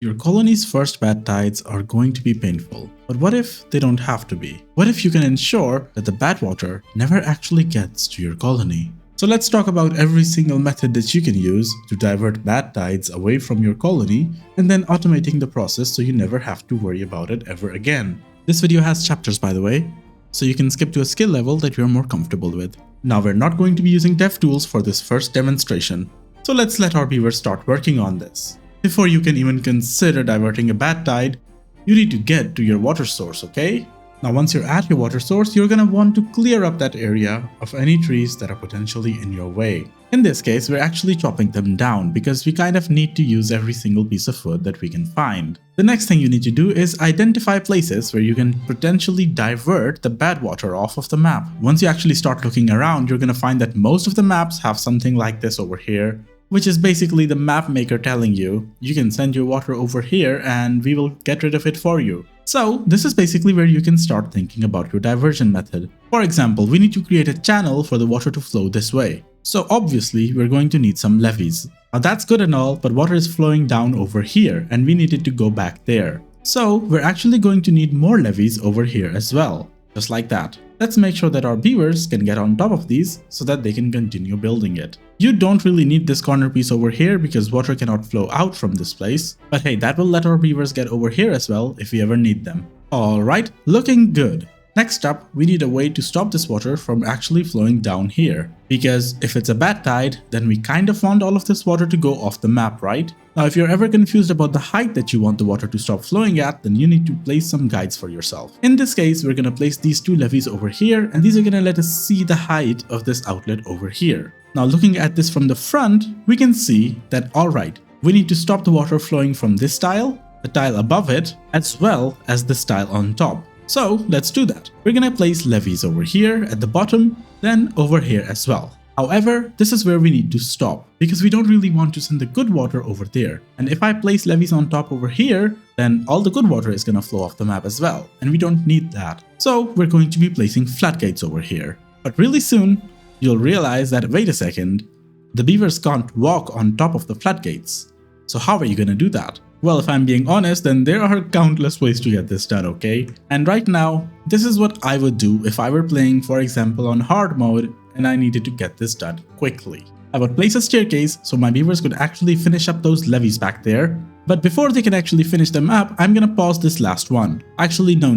Your colony's first bad tides are going to be painful, but what if they don't have to be? What if you can ensure that the bad water never actually gets to your colony? So let's talk about every single method that you can use to divert bad tides away from your colony and then automating the process so you never have to worry about it ever again. This video has chapters, by the way, so you can skip to a skill level that you're more comfortable with. Now we're not going to be using dev tools for this first demonstration, so let's let our beavers start working on this. Before you can even consider diverting a bad tide, you need to get to your water source, okay? Now once you're at your water source, you're gonna want to clear up that area of any trees that are potentially in your way. In this case, we're actually chopping them down because we kind of need to use every single piece of wood that we can find. The next thing you need to do is identify places where you can potentially divert the bad water off of the map. Once you actually start looking around, you're gonna find that most of the maps have something like this over here, which is basically the map maker telling you, you can send your water over here and we will get rid of it for you. So this is basically where you can start thinking about your diversion method. For example, we need to create a channel for the water to flow this way. So obviously we're going to need some levees. Now that's good and all, but water is flowing down over here and we need it to go back there. So we're actually going to need more levees over here as well. Just like that. Let's make sure that our beavers can get on top of these so that they can continue building it. You don't really need this corner piece over here because water cannot flow out from this place, but hey, that will let our beavers get over here as well if we ever need them. Alright, looking good. Next up, we need a way to stop this water from actually flowing down here, because if it's a bad tide, then we kind of want all of this water to go off the map, right? Now if you're ever confused about the height that you want the water to stop flowing at, then you need to place some guides for yourself. In this case, we're gonna place these two levees over here, and these are gonna let us see the height of this outlet over here. Now looking at this from the front, we can see that alright, we need to stop the water flowing from this tile, the tile above it, as well as this tile on top. So let's do that. We're gonna place levees over here at the bottom, then over here as well. However, this is where we need to stop because we don't really want to send the good water over there. And if I place levees on top over here, then all the good water is gonna flow off the map as well. And we don't need that. So we're going to be placing floodgates over here. But really soon, you'll realize that, wait a second, the beavers can't walk on top of the floodgates. So how are you gonna do that? Well, if I'm being honest, then there are countless ways to get this done, okay? And right now, this is what I would do if I were playing, for example, on hard mode and I needed to get this done quickly. I would place a staircase so my beavers could actually finish up those levees back there. But before they can actually finish them up, I'm gonna pause this last one. Actually, no.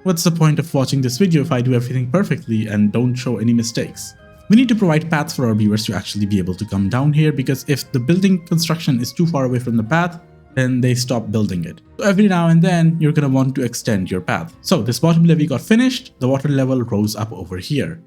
What's the point of watching this video if I do everything perfectly and don't show any mistakes? We need to provide paths for our beavers to actually be able to come down here, because if the building construction is too far away from the path, then they stop building it. So every now and then, you're gonna want to extend your path. So this bottom levee got finished, the water level rose up over here.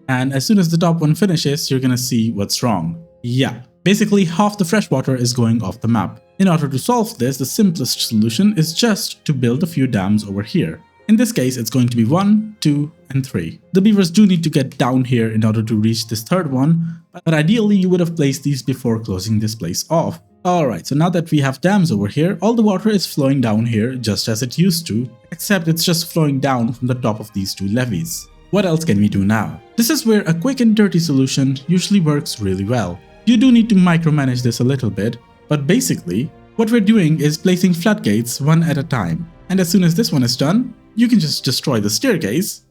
And as soon as the top one finishes, you're gonna see what's wrong. Yeah, basically half the fresh water is going off the map. In order to solve this, the simplest solution is just to build a few dams over here. In this case, it's going to be 1, 2, and 3. The beavers do need to get down here in order to reach this third one, but ideally you would have placed these before closing this place off. Alright, so now that we have dams over here, all the water is flowing down here just as it used to, except it's just flowing down from the top of these two levees. What else can we do now? This is where a quick and dirty solution usually works really well. You do need to micromanage this a little bit, but basically, what we're doing is placing floodgates one at a time. And as soon as this one is done, you can just destroy the staircase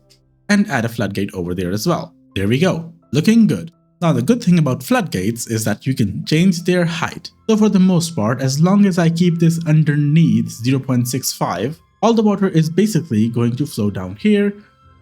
and add a floodgate over there as well. There we go, looking good. Now the good thing about floodgates is that you can change their height. So for the most part, as long as I keep this underneath 0.65, all the water is basically going to flow down here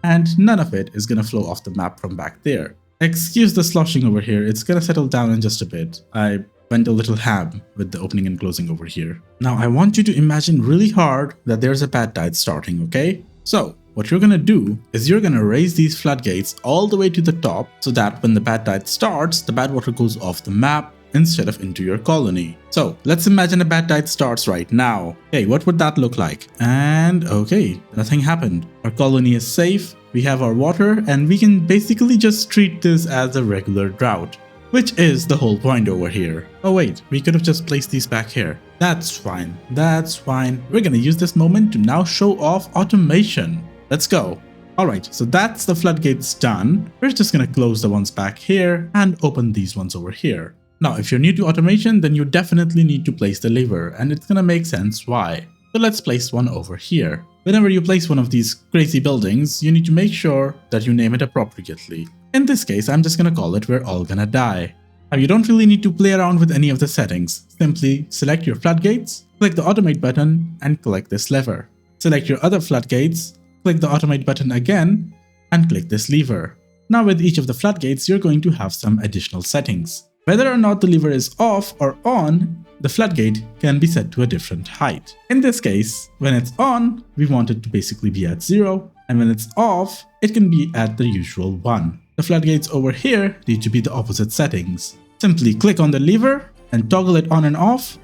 and none of it is going to flow off the map from back there. Excuse the sloshing over here, it's going to settle down in just a bit. I went a little ham with the opening and closing over here. Now I want you to imagine really hard that there's a bad tide starting, okay? So what you're gonna do is you're gonna raise these floodgates all the way to the top so that when the bad tide starts, the bad water goes off the map instead of into your colony. So let's imagine a bad tide starts right now. Okay, what would that look like? And okay, nothing happened. Our colony is safe, we have our water, and we can basically just treat this as a regular drought, which is the whole point over here. Oh wait, we could have just placed these back here. That's fine, that's fine. We're gonna use this moment to now show off automation. Let's go. Alright, so that's the floodgates done. We're just gonna close the ones back here and open these ones over here. Now, if you're new to automation, then you definitely need to place the lever, and it's gonna make sense why. So let's place one over here. Whenever you place one of these crazy buildings, you need to make sure that you name it appropriately. In this case, I'm just gonna call it We're All Gonna Die. Now, you don't really need to play around with any of the settings. Simply select your floodgates, click the automate button, and click this lever. Select your other floodgates, click the automate button again, and click this lever. Now with each of the floodgates, you're going to have some additional settings. Whether or not the lever is off or on, the floodgate can be set to a different height. In this case, when it's on, we want it to basically be at 0, and when it's off, it can be at the usual 1. The floodgates over here need to be the opposite settings. Simply click on the lever and toggle it on and off.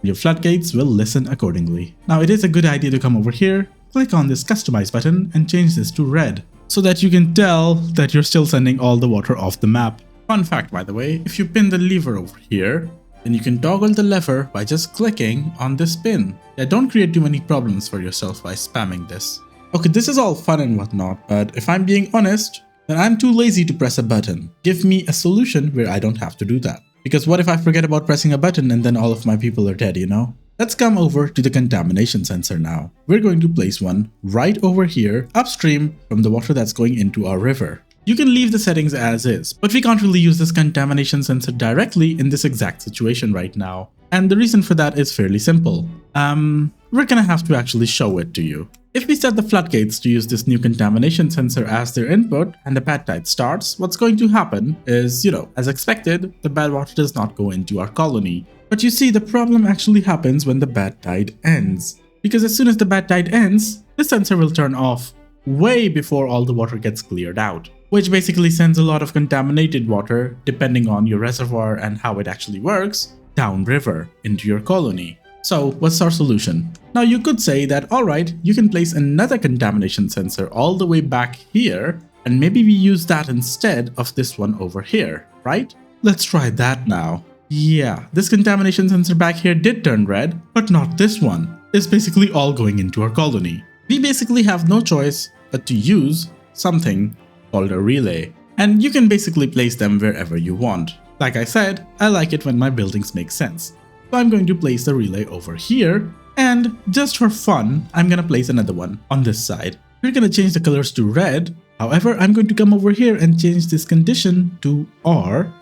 Your floodgates will listen accordingly. Now it is a good idea to come over here, click on this customize button and change this to red, so that you can tell that you're still sending all the water off the map. Fun fact, by the way, if you pin the lever over here, then you can toggle the lever by just clicking on this pin. Yeah, don't create too many problems for yourself by spamming this. Okay, this is all fun and whatnot, but if I'm being honest, then I'm too lazy to press a button. Give me a solution where I don't have to do that. Because what if I forget about pressing a button and then all of my people are dead, you know? Let's come over to the contamination sensor now. We're going to place one right over here upstream from the water that's going into our river. You can leave the settings as is, but we can't really use this contamination sensor directly in this exact situation right now. And the reason for that is fairly simple. We're gonna have to actually show it to you. If we set the floodgates to use this new contamination sensor as their input and the bad tide starts, what's going to happen is, as expected, the bad water does not go into our colony. But you see, the problem actually happens when the bad tide ends. Because as soon as the bad tide ends, the sensor will turn off way before all the water gets cleared out, which basically sends a lot of contaminated water, depending on your reservoir and how it actually works, downriver into your colony. So what's our solution? Now you could say that alright, you can place another contamination sensor all the way back here, and maybe we use that instead of this one over here, right? Let's try that now. Yeah, this contamination sensor back here did turn red, but not this one. It's basically all going into our colony. We basically have no choice but to use something called a relay. And you can basically place them wherever you want. Like I said, I like it when my buildings make sense. So I'm going to place the relay over here, and just for fun, I'm gonna place another one on this side. We're gonna change the colors to red. However, I'm going to come over here and change this condition to R,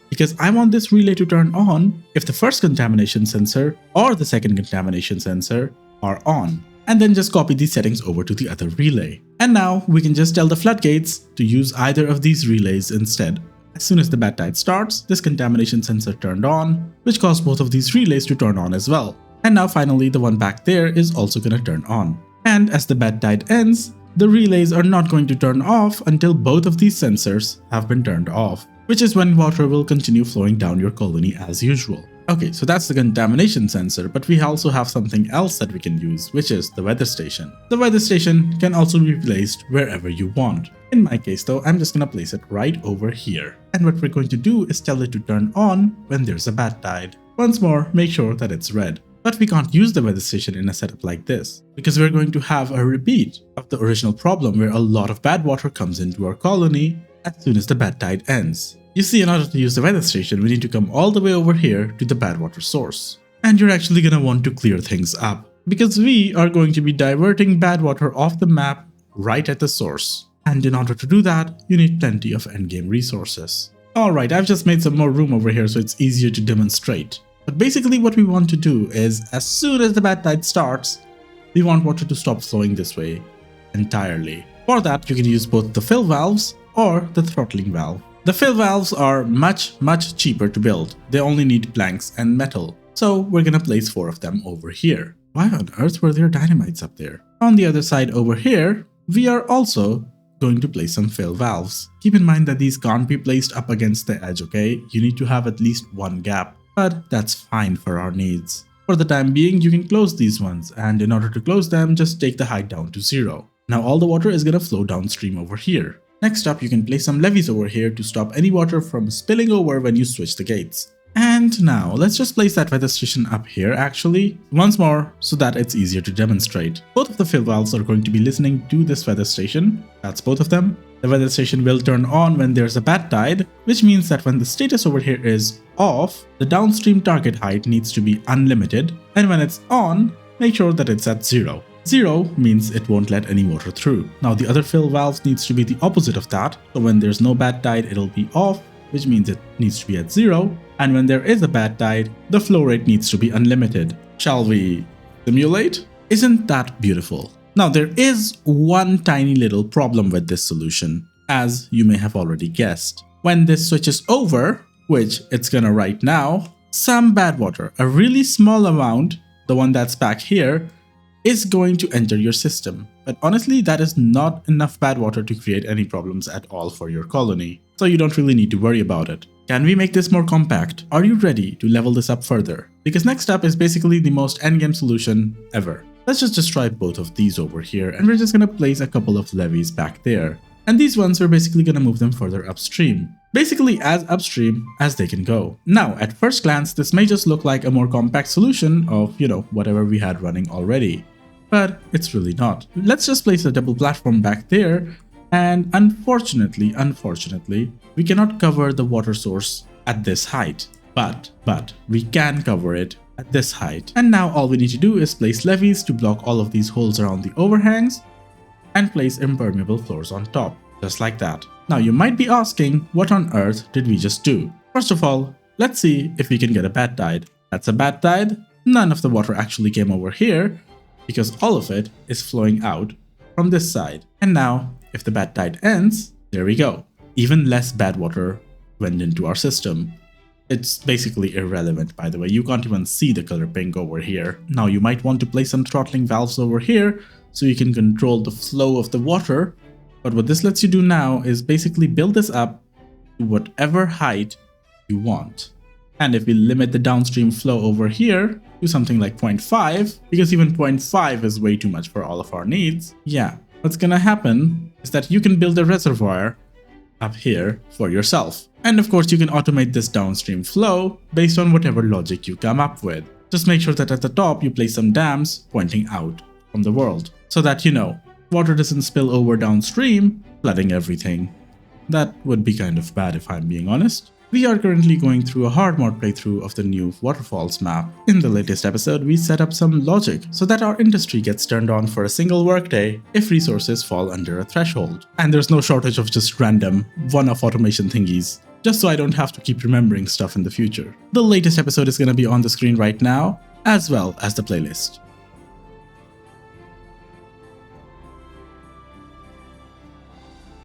because I want this relay to turn on if the first contamination sensor or the second contamination sensor are on. And then just copy these settings over to the other relay. And now we can just tell the floodgates to use either of these relays instead. As soon as the bad tide starts, this contamination sensor turned on, which caused both of these relays to turn on as well. And now finally the one back there is also gonna turn on. And as the bad tide ends, the relays are not going to turn off until both of these sensors have been turned off, which is when water will continue flowing down your colony as usual. Okay, so that's the contamination sensor, but we also have something else that we can use, which is the weather station. The weather station can also be placed wherever you want. In my case though, I'm just gonna place it right over here. And what we're going to do is tell it to turn on when there's a bad tide. Once more, make sure that it's red. But we can't use the weather station in a setup like this, because we're going to have a repeat of the original problem where a lot of bad water comes into our colony as soon as the bad tide ends. You see, in order to use the weather station, we need to come all the way over here to the bad water source. And you're actually gonna want to clear things up, because we are going to be diverting bad water off the map right at the source. And in order to do that, you need plenty of endgame resources. Alright, I've just made some more room over here so it's easier to demonstrate. But basically what we want to do is, as soon as the bad tide starts, we want water to stop flowing this way entirely. For that, you can use both the fill valves or the throttling valve. The fill valves are much cheaper to build. They only need planks and metal. So we're gonna place 4 of them over here. Why on earth were there dynamites up there? On the other side over here, we are also going to place some fill valves. Keep in mind that these can't be placed up against the edge, okay? You need to have at least one gap, but that's fine for our needs. For the time being, you can close these ones, and in order to close them, just take the height down to 0. Now all the water is gonna flow downstream over here. Next up, you can place some levees over here to stop any water from spilling over when you switch the gates. And now let's just place that weather station up here actually, once more so that it's easier to demonstrate. Both of the fill valves are going to be listening to this weather station, that's both of them. The weather station will turn on when there's a bad tide, which means that when the status over here is off, the downstream target height needs to be unlimited, and when it's on, make sure that it's at 0. 0 means it won't let any water through. Now the other fill valves needs to be the opposite of that, so when there's no bad tide it'll be off, which means it needs to be at 0, and when there is a bad tide, the flow rate needs to be unlimited. Shall we simulate? Isn't that beautiful? Now there is one tiny little problem with this solution, as you may have already guessed. When this switches over, which it's gonna right now, some bad water, a really small amount, the one that's back here, is going to enter your system. But honestly, that is not enough bad water to create any problems at all for your colony, so you don't really need to worry about it. Can we make this more compact? Are you ready to level this up further? Because next up is basically the most endgame solution ever. Let's just destroy both of these over here, and we're just gonna place a couple of levees back there. And these ones, we're basically gonna move them further upstream. Basically as upstream as they can go. Now, at first glance, this may just look like a more compact solution of, whatever we had running already. But it's really not. Let's just place a double platform back there, and unfortunately, we cannot cover the water source at this height. But we can cover it at this height. And now all we need to do is place levees to block all of these holes around the overhangs and place impermeable floors on top, just like that. Now you might be asking, what on earth did we just do? First of all, let's see if we can get a bad tide. That's a bad tide. None of the water actually came over here because all of it is flowing out from this side. And now, if the bad tide ends, there we go. Even less bad water went into our system. It's basically irrelevant, by the way. You can't even see the color pink over here. Now you might want to place some throttling valves over here so you can control the flow of the water. But what this lets you do now is basically build this up to whatever height you want. And if we limit the downstream flow over here to something like 0.5, because even 0.5 is way too much for all of our needs, yeah, what's gonna happen is that you can build a reservoir up here for yourself. And of course, you can automate this downstream flow based on whatever logic you come up with. Just make sure that at the top you place some dams pointing out from the world so that, water doesn't spill over downstream, flooding everything. That would be kind of bad if I'm being honest. We are currently going through a hard mode playthrough of the new Waterfalls map. In the latest episode, we set up some logic so that our industry gets turned on for a single workday if resources fall under a threshold. And there's no shortage of just random one-off automation thingies, just so I don't have to keep remembering stuff in the future. The latest episode is going to be on the screen right now, as well as the playlist.